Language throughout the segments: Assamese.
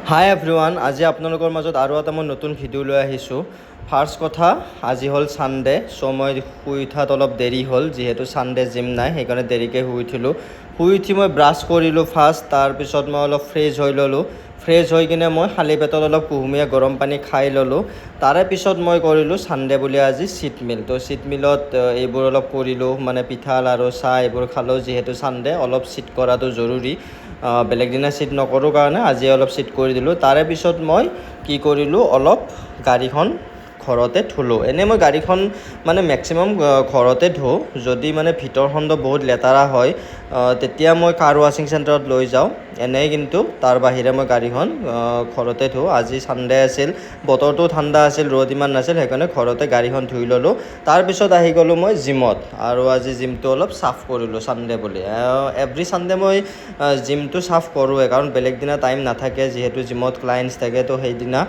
হাই এভৰিৱান, আজি আপোনালোকৰ মাজত আৰু এটা মই নতুন ভিডিঅ' লৈ আহিছোঁ। ফাৰ্ষ্ট কথা, আজি হ'ল ছানডে', চ' মই শুই উঠাত অলপ দেৰি হ'ল, যিহেতু ছানডে' জিম নাই, সেইকাৰণে দেৰিকৈ শুই উঠিলোঁ। শুই উঠি মই ব্ৰাছ কৰিলোঁ ফাৰ্ষ্ট, তাৰপিছত মই অলপ ফ্ৰেছ হৈ ল'লোঁ। ফ্ৰেছ হৈ কিনে মই খালী পেটত অলপ কুহুমীয়া গৰম পানী খাই ল'লোঁ। তাৰে পিছত মই কৰিলোঁ ছানডে' বুলি আজি চিট মিল। তো চিট মিলত এইবোৰ অলপ কৰিলোঁ, মানে পিঠা লাড়ু চাহ এইবোৰ খালোঁ, যিহেতু ছানডে' অলপ চিট কৰাটো জৰুৰী। বেলেগ দিনা চিট নকৰোঁ কাৰণে আজি অলপ চিট কৰি দিলোঁ। তাৰে পিছত মই কি কৰিলোঁ, অলপ গাড়ীখন ঘৰতে ধুলোঁ। এনেই মই গাড়ীখন মানে মেক্সিমাম ঘৰতে ধুওঁ। যদি মানে ভিতৰখন বহুত লেতেৰা হয় তেতিয়া মই কাৰ ৱাশ্বিং চেণ্টাৰত লৈ যাওঁ। এনেই কিন্তু তাৰ বাহিৰে মই গাড়ীখন ঘৰতে ধুওঁ। আজি ছানডে' আছিল, বতৰটো ঠাণ্ডা আছিল, ৰ'দ ইমান নাছিল, সেইকাৰণে ঘৰতে গাড়ীখন ধুই ল'লোঁ। তাৰপিছত আহি গ'লোঁ মই জিমত, আৰু আজি জিমটো অলপ চাফ কৰিলোঁ ছানডে' বুলি। এভৰি ছানডে' মই জিমটো চাফ কৰোঁৱে, কাৰণ বেলেগ দিনা টাইম নাথাকে, যিহেতু জিমত ক্লায়েণ্টছ থাকে। তো সেইদিনা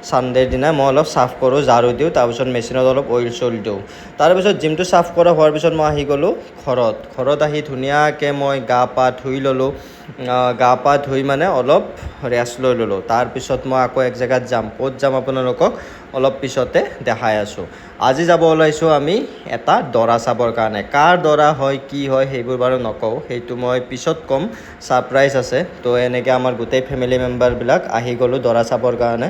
ছানডে'ৰ দিনা মই অলপ চাফ কৰোঁ, ঝাৰু দিওঁ, তাৰপিছত মেচিনত অলপ অইল চইল দিওঁ। তাৰপিছত জিমটো চাফ কৰা হোৱাৰ পিছত মই আহি গ'লোঁ ঘৰত আহি ধুনীয়াকৈ মই গা পা ধুই ল'লোঁ। গা পা ধুই মানে অলপ ৰেষ্ট লৈ ল'লোঁ। তাৰপিছত মই আকৌ এক জেগাত যাম, ক'ত যাম আপোনালোকক অলপ পিছতে দেখাই আছোঁ। আজি যাব ওলাইছোঁ আমি এটা দৰা চাবৰ কাৰণে। কাৰ দৰা হয়, কি হয়, সেইবোৰ বাৰু নকওঁ, সেইটো মই পিছত ক'ম, ছাৰপ্ৰাইজ আছে। তো এনেকৈ আমাৰ গোটেই ফেমিলি মেম্বাৰবিলাক আহি গ'লোঁ দৰা চাবৰ কাৰণে।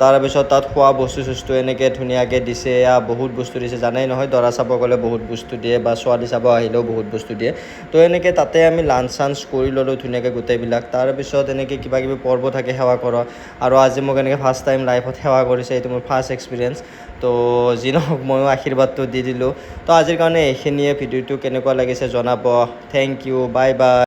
তাৰপিছত তাত খোৱা বস্তু চস্তু এনেকৈ ধুনীয়াকৈ দিছে, বহুত বস্তু দিছে। জানেই নহয়, দৰা চাব গ'লে বহুত বস্তু দিয়ে, বা ছোৱালী চাব আহিলেও বহুত বস্তু দিয়ে। তো এনেকৈ তাতে আমি লাঞ্চ চাঞ্চ কৰি ল'লোঁ ধুনীয়াকৈ গোটেইবিলাক। তাৰপিছত এনেকৈ কিবা কিবি পৰ্ব থাকে সেৱা কৰা, আৰু আজি মোক এনেকৈ ফাৰ্ষ্ট টাইম লাইফত সেৱা কৰিছে, এইটো মোৰ ফাৰ্ষ্ট এক্সপিৰিয়েঞ্চ। তো যি নহওক ময়ো আশীৰ্বাদটো দি দিলোঁ। তো আজিৰ কাৰণে এইখিনিয়ে। ভিডিঅ'টো কেনেকুৱা লাগিছে জনাব। Thank you, bye by.